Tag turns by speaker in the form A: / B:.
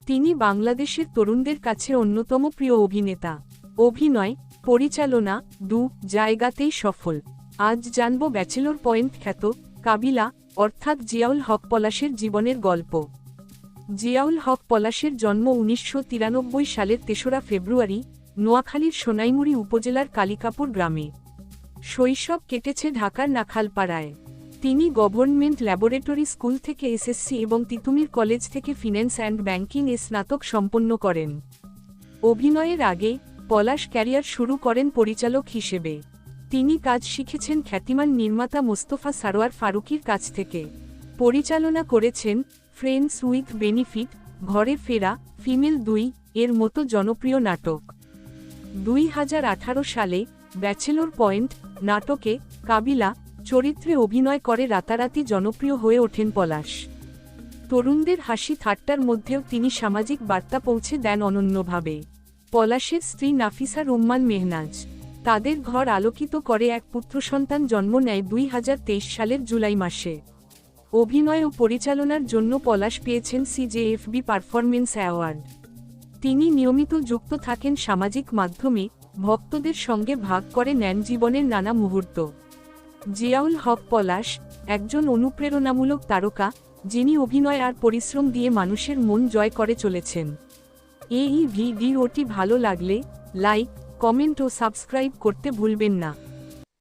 A: তিনি বাংলাদেশের তরুণদের কাছে অন্যতম প্রিয় অভিনেতা। অভিনয়, পরিচালনা জায়গাতেই সফল। আজ জানব ব্যাচেলর পয়েন্ট খ্যাত কাবিলা অর্থাৎ জিয়াউল হক পলাশের জীবনের গল্প। জিয়াউল হক পলাশের জন্ম ১৯৯৩ সালের ৩রা ফেব্রুয়ারি নোয়াখালীর সোনাইমুড়ি উপজেলার কালিকাপুর গ্রামে। শৈশব কেটেছে ঢাকার নাখালপাড়ায়। তিনি গভর্নমেন্ট ল্যাবরেটরি স্কুল থেকে এসএসসি এবং তিতুমির কলেজ থেকে ফিন্যান্স অ্যান্ড ব্যাংকিং এ স্নাতক সম্পন্ন করেন। অভিনয়ের আগে পলাশ ক্যারিয়ার শুরু করেন পরিচালক হিসেবে। তিনি কাজ শিখেছেন খ্যাতিমান নির্মাতা মোস্তফা সারোয়ার ফারুকীর কাছ থেকে। পরিচালনা করেছেন ফ্রেন্ডস উইথ বেনিফিট, ঘরে ফেরা, ফিমেল ২ এর মতো জনপ্রিয় নাটক। ২০১৮ সালে ব্যাচেলর পয়েন্ট নাটকে কাবিলা চরিত্রে অভিনয় করে রাতারাতি জনপ্রিয় হয়ে ওঠেন পলাশ। তরুণদের হাসি ঠাট্টার মধ্যেও তিনি সামাজিক বার্তা পৌঁছে দেন অনন্যভাবে। পলাশের স্ত্রী নাফিসা রুম্মান মেহনাজ তাদের ঘর আলোকিত করে এক পুত্রসন্তান জন্ম নেয় ২০২৩ সালের জুলাই মাসে। অভিনয় ও পরিচালনার জন্য পলাশ পেয়েছেন সিজেএফবি পারফরমেন্স অ্যাওয়ার্ড। তিনি নিয়মিত যুক্ত থাকেন সামাজিক মাধ্যমে, ভক্তদের সঙ্গে ভাগ করে নেন জীবনের নানা মুহূর্ত। জিয়াউল হক পলাশ একজন অনুপ্রেরণামূলক তারকা, যিনি অভিনয় আর পরিশ্রম দিয়ে মানুষের মন জয় করে চলেছেন। এই ভিডিওটি ভালো লাগলে লাইক, কমেন্ট ও সাবস্ক্রাইব করতে ভুলবেন না।